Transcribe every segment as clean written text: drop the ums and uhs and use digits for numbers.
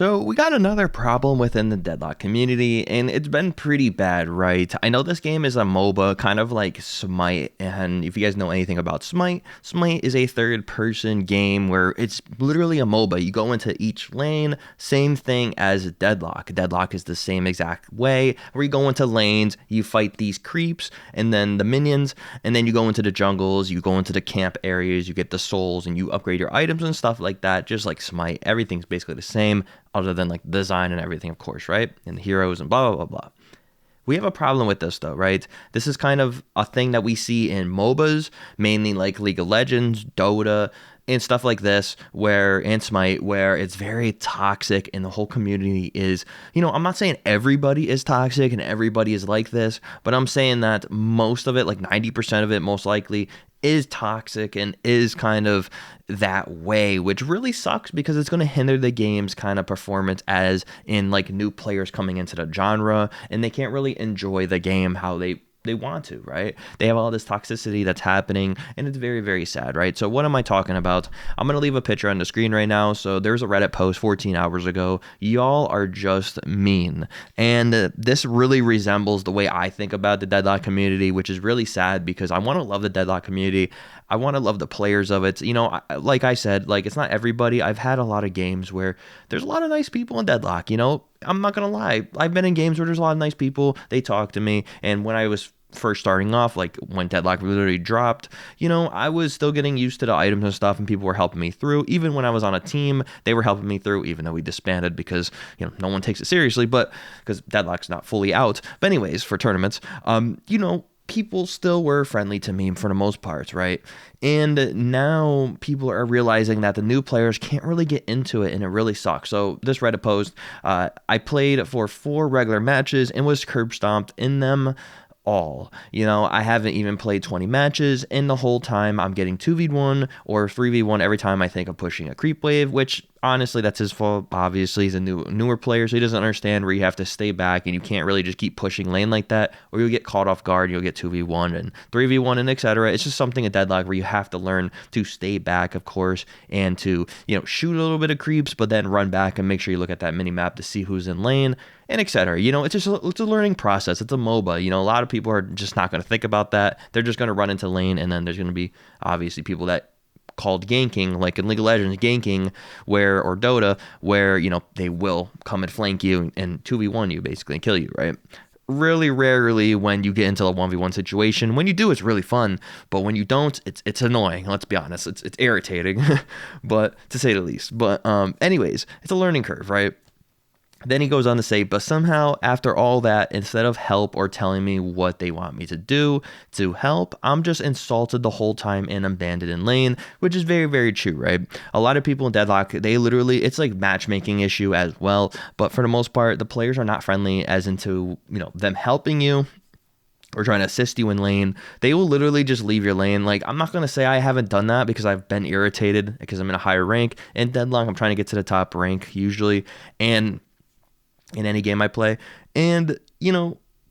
So we got another problem within the Deadlock community, and it's been pretty bad, right? I know this game is a MOBA, kind of like Smite, and if you guys know anything about Smite, Smite is a third-person game where it's literally a MOBA. You go into each lane, same thing as Deadlock. Deadlock is the same exact way, where you go into lanes, you fight these creeps, and then the minions, and then you go into the jungles, you go into the camp areas, you get the souls, and you upgrade your items and stuff like that, just like Smite. Everything's basically the same other than like design and everything, of course, right? And the heroes and blah, blah, blah, blah. We have a problem with this though, right? This is kind of a thing that we see in MOBAs, mainly like League of Legends, Dota, and stuff like this, and Smite, where it's very toxic and the whole community is, I'm not saying everybody is toxic and everybody is like this, but I'm saying that most of it, like 90% of it most likely, is toxic and is kind of that way, which really sucks because it's going to hinder the game's kind of performance as in like new players coming into the genre, and they can't really enjoy the game how they want to, right? They have all this toxicity that's happening, and it's very, very sad, right? So what am I talking about? I'm going to leave a picture on the screen right now. So there's a Reddit post 14 hours ago. Y'all are just mean. And this really resembles the way I think about the Deadlock community, which is really sad because I want to love the Deadlock community. I want to love the players of it. Like I said, like it's not everybody. I've had a lot of games where there's a lot of nice people in Deadlock, I'm not going to lie. I've been in games where there's a lot of nice people. They talk to me. And when I was first starting off, like when Deadlock literally dropped, I was still getting used to the items and stuff, and people were helping me through. Even when I was on a team, they were helping me through, even though we disbanded because, no one takes it seriously, but because Deadlock's not fully out. But anyways, for tournaments, people still were friendly to me for the most part, right? And now people are realizing that the new players can't really get into it, and it really sucks. So this Reddit post, I played for 4 regular matches and was curb stomped in them all. I haven't even played 20 matches, and the whole time I'm getting 2v1 or 3v1 every time I think of pushing a creep wave, which honestly, that's his fault. Obviously, he's a newer player, so he doesn't understand where you have to stay back and you can't really just keep pushing lane like that, or you'll get caught off guard. You'll get 2v1 and 3v1 and etc. It's just something at Deadlock where you have to learn to stay back, of course, and to shoot a little bit of creeps, but then run back and make sure you look at that mini map to see who's in lane and etc. It's a learning process. It's a MOBA. A lot of people are just not going to think about that. They're just going to run into lane, and then there's going to be obviously people that called ganking, like in League of Legends, ganking, or Dota, where, they will come and flank you and 2v1 you basically and kill you, right? Really rarely when you get into a 1v1 situation. When you do, it's really fun, but when you don't, it's annoying. Let's be honest. It's irritating, but to say the least. But anyways, it's a learning curve, right? Then he goes on to say, but somehow after all that, instead of help or telling me what they want me to do to help, I'm just insulted the whole time and abandoned in lane, which is very, very true, right? A lot of people in Deadlock, it's like matchmaking issue as well. But for the most part, the players are not friendly as into, them helping you or trying to assist you in lane. They will literally just leave your lane. Like, I'm not going to say I haven't done that because I've been irritated because I'm in a higher rank. In Deadlock, I'm trying to get to the top rank usually. And in any game I play, and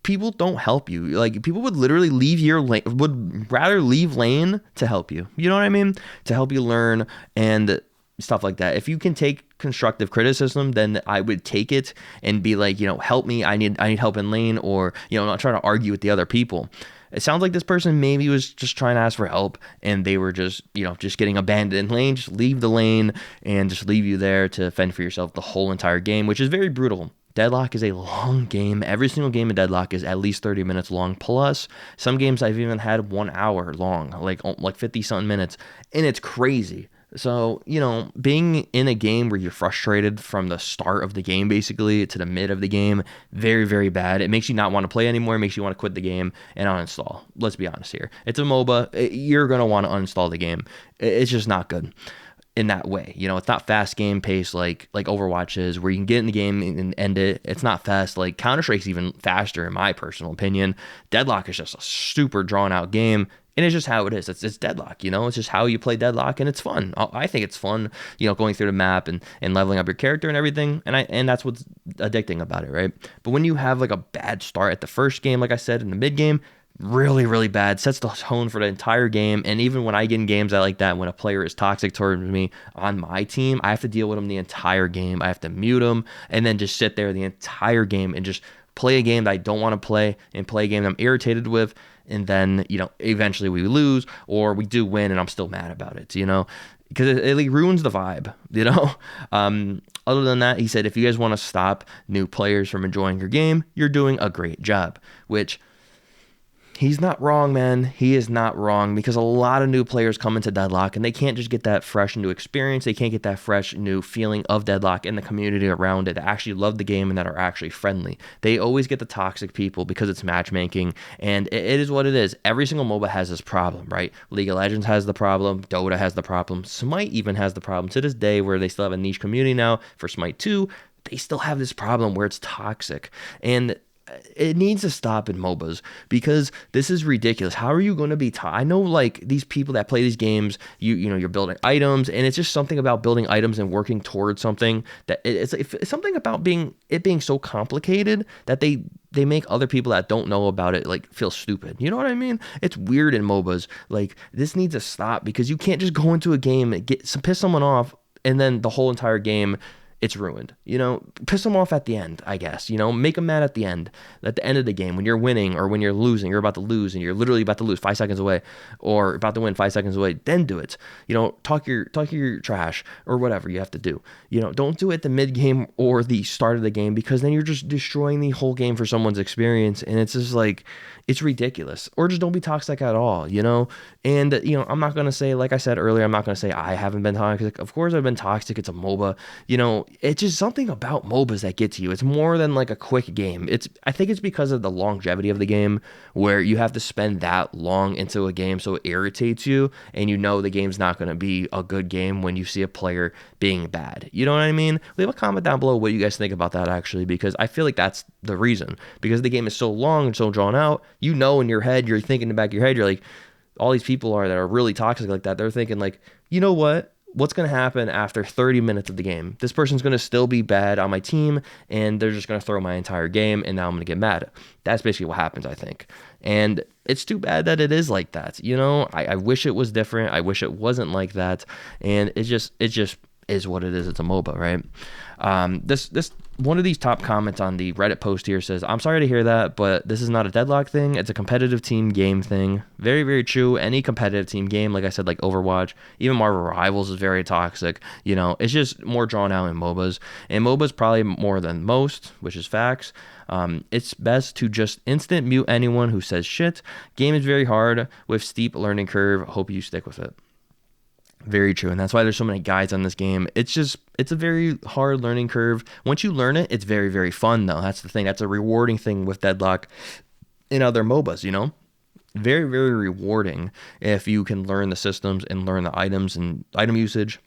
people don't help you. Like, people would literally leave your lane, would rather leave lane to help you. You know what I mean? To help you learn and stuff like that. If you can take constructive criticism, then I would take it and be like, help me. I need help in lane, or not trying to argue with the other people. It sounds like this person maybe was just trying to ask for help, and they were just, just getting abandoned in lane. Just leave the lane and just leave you there to fend for yourself the whole entire game, which is very brutal. Deadlock is a long game. Every single game of Deadlock is at least 30 minutes long. Plus, some games I've even had 1 hour long, like 50-something minutes, and it's crazy. So, being in a game where you're frustrated from the start of the game, basically, to the mid of the game, very, very bad. It makes you not want to play anymore. It makes you want to quit the game and uninstall. Let's be honest here. It's a MOBA. You're going to want to uninstall the game. It's just not good in that way. It's not fast game pace like Overwatch is, where you can get in the game and end it. It's not fast. Like Counter-Strike's even faster in my personal opinion. Deadlock is just a super drawn out game, and it's just how it is. It's Deadlock, it's just how you play Deadlock, and it's fun. I think it's fun, going through the map and leveling up your character and everything, and that's what's addicting about it, right? But when you have like a bad start at the first game, like I said, in the mid game, really, really bad. Sets the tone for the entire game. And even when I get in games I like that, when a player is toxic towards me on my team, I have to deal with them the entire game. I have to mute them and then just sit there the entire game and just play a game that I don't want to play and play a game that I'm irritated with. And then, eventually we lose or we do win and I'm still mad about it, because it like ruins the vibe. Other than that, he said, if you guys want to stop new players from enjoying your game, you're doing a great job, which he's not wrong, man. He is not wrong, because a lot of new players come into Deadlock and they can't just get that fresh new experience. They can't get that fresh new feeling of Deadlock and the community around it that actually love the game and that are actually friendly. They always get the toxic people because it's matchmaking, and it is what it is. Every single MOBA has this problem, right? League of Legends has the problem. Dota has the problem. Smite even has the problem to this day, where they still have a niche community now for Smite 2. They still have this problem where it's toxic. And it needs to stop in MOBAs, because this is ridiculous. How are you going to be I know, like, these people that play these games, you're building items, and it's just something about building items and working towards something that it's something about being so complicated that they make other people that don't know about it like feel stupid. You know what I mean? It's weird in MOBAs. Like, this needs to stop, because you can't just go into a game and piss someone off and then the whole entire game it's ruined. Piss them off at the end, I guess. Make them mad at the end of the game, when you're winning or when you're losing, you're about to lose and you're literally about to lose 5 seconds away, or about to win 5 seconds away. Then do it. Talk your trash or whatever you have to do. Don't do it at the mid game or the start of the game, because then you're just destroying the whole game for someone's experience, and it's just like, it's ridiculous. Or just don't be toxic at all. And I'm not gonna say, like I said earlier, I'm not gonna say I haven't been toxic. Of course I've been toxic. It's a MOBA. It's just something about MOBAs that gets you. It's more than like a quick game. I think it's because of the longevity of the game, where you have to spend that long into a game, so it irritates you, and the game's not going to be a good game when you see a player being bad. You know what I mean? Leave a comment down below what you guys think about that, actually, because I feel like that's the reason. Because the game is so long and so drawn out, in your head, you're thinking in the back of your head, you're like, all these people that are really toxic like that, they're thinking like, you know what? What's going to happen after 30 minutes of the game? This person's going to still be bad on my team, and they're just going to throw my entire game, and now I'm going to get mad. That's basically what happens, I think. And it's too bad that it is like that. I wish it was different. I wish it wasn't like that. And it just is what it is. It's a MOBA, right? This one of these top comments on the Reddit post here says, I'm sorry to hear that, but this is not a Deadlock thing. It's a competitive team game thing. Very, very true. Any competitive team game, like I said, like Overwatch, even Marvel Rivals is very toxic. It's just more drawn out in MOBAs. And MOBAs probably more than most, which is facts. It's best to just instant mute anyone who says shit. Game is very hard with steep learning curve. Hope you stick with it. Very true. And that's why there's so many guides on this game. It's a very hard learning curve. Once you learn it, it's very, very fun, though. That's the thing. That's a rewarding thing with Deadlock in other MOBAs, Very, very rewarding if you can learn the systems and learn the items and item usage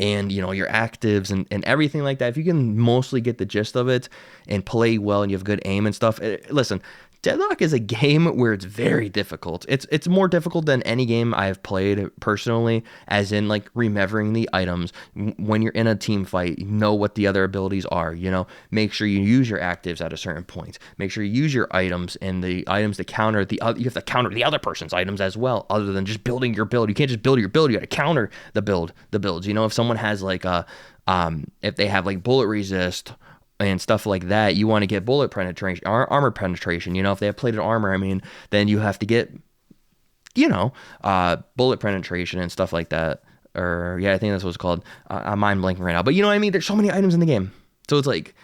and, your actives and everything like that. If you can mostly get the gist of it and play well and you have good aim and stuff. Listen, Deadlock is a game where it's very difficult. It's more difficult than any game I've played personally, as in like remembering the items. When you're in a team fight, you know what the other abilities are, make sure you use your actives at a certain point. Make sure you use your items and the items to counter the other. You have to counter the other person's items as well, other than just building your build. You can't just build your build. You got to counter the builds. If someone has like if they have like bullet resist and stuff like that, you want to get bullet penetration, armor penetration. If they have plated armor, then you have to get, bullet penetration and stuff like that. Or yeah, I think that's what it's called. I'm mind blanking right now, but there's so many items in the game, so it's like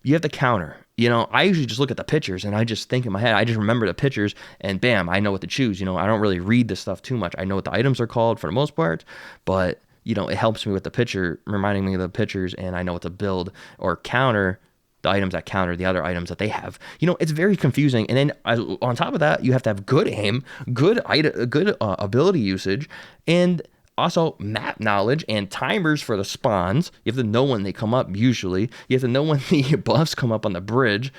you have to counter. I usually just look at the pictures and I just think in my head, I just remember the pictures and bam, I know what to choose. I don't really read this stuff too much. I know what the items are called for the most part, but it helps me with the picture, reminding me of the pictures, and I know what to build or counter the items that counter the other items that they have. It's very confusing. And then on top of that, you have to have good aim, good ability usage, and also map knowledge and timers for the spawns. You have to know when they come up, usually. You have to know when the buffs come up on the bridge,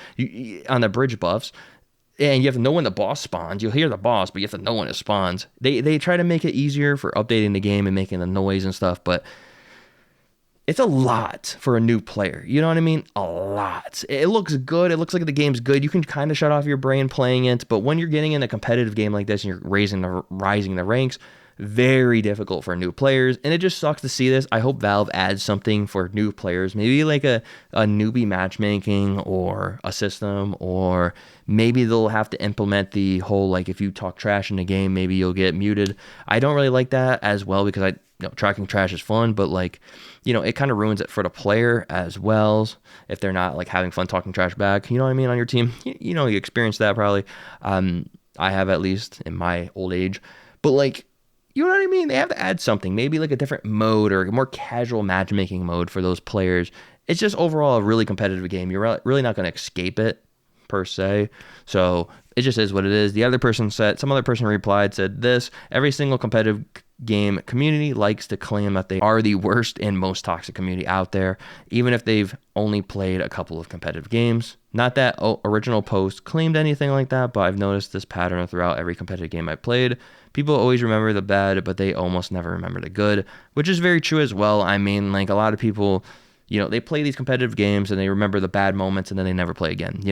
buffs. And you have to know when the boss spawns. You'll hear the boss, but you have to know when it spawns. They try to make it easier for updating the game and making the noise and stuff, but it's a lot for a new player. You know what I mean? A lot. It looks good. It looks like the game's good. You can kind of shut off your brain playing it, but when you're getting in a competitive game like this and you're rising the ranks, very difficult for new players, and it just sucks to see this. I hope Valve adds something for new players, maybe like a newbie matchmaking or a system, or maybe they'll have to implement the whole, like, if you talk trash in the game, maybe you'll get muted. I don't really like that as well, because tracking trash is fun, but like, it kind of ruins it for the player as well if they're not like having fun talking trash back. You know what I mean? On your team, you experienced that probably. I have, at least in my old age, but like, you know what I mean? They have to add something, maybe like a different mode or a more casual matchmaking mode for those players. It's just overall a really competitive game. You're really not going to escape it per se. So it just is what it is. Some other person replied, said this: every single competitive game community likes to claim that they are the worst and most toxic community out there, even if they've only played a couple of competitive games. Not that original post claimed anything like that, but I've noticed this pattern throughout every competitive game I played. People always remember the bad, but they almost never remember the good, which is very true as well. I mean, like, a lot of people, they play these competitive games and they remember the bad moments and then they never play again,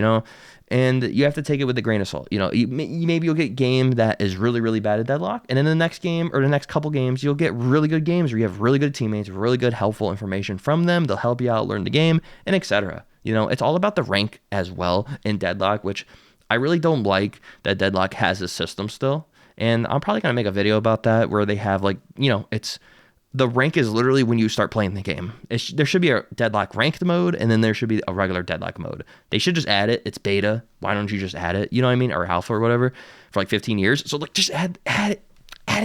and you have to take it with a grain of salt. Maybe you'll get game that is really, really bad at Deadlock, and then the next game or the next couple games, you'll get really good games where you have really good teammates, really good helpful information from them. They'll help you out, learn the game, and etc. It's all about the rank as well in Deadlock, which I really don't like that Deadlock has a system still. And I'm probably going to make a video about that, where they have, like, it's the rank is literally when you start playing the game. There should be a Deadlock ranked mode, and then there should be a regular Deadlock mode. They should just add it. It's beta. Why don't you just add it? You know what I mean? Or alpha or whatever for like 15 years. So like, just add it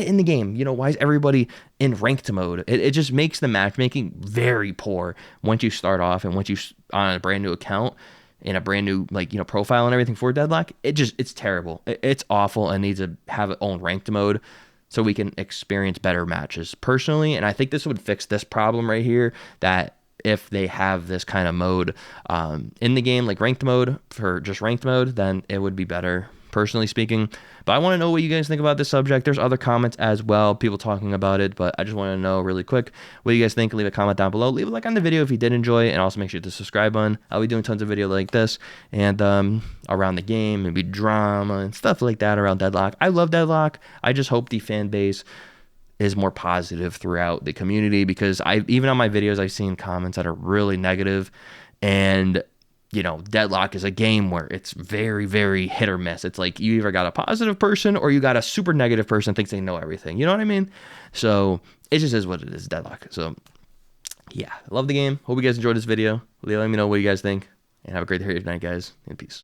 in the game. Why is everybody in ranked mode? It just makes the matchmaking very poor once you start off, and once you on a brand new account in a brand new, like, profile and everything for Deadlock. It's terrible. It's awful, and needs to have its own ranked mode so we can experience better matches personally. And I think this would fix this problem right here, that if they have this kind of mode in the game, like ranked mode for just ranked mode, then it would be better, personally speaking. But I want to know what you guys think about this subject. There's other comments as well, people talking about it, but I just want to know really quick what you guys think. Leave a comment down below. Leave a like on the video if you did enjoy it, and also make sure to subscribe button. I'll be doing tons of videos like this, and around the game, maybe drama and stuff like that around Deadlock. I love Deadlock. I just hope the fan base is more positive throughout the community, because even on my videos, I've seen comments that are really negative, and Deadlock is a game where it's very, very hit or miss. It's like you either got a positive person or you got a super negative person thinks they know everything. You know what I mean? So it just is what it is, Deadlock. So yeah, I love the game. Hope you guys enjoyed this video. Let me know what you guys think, and have a great night, guys, and peace.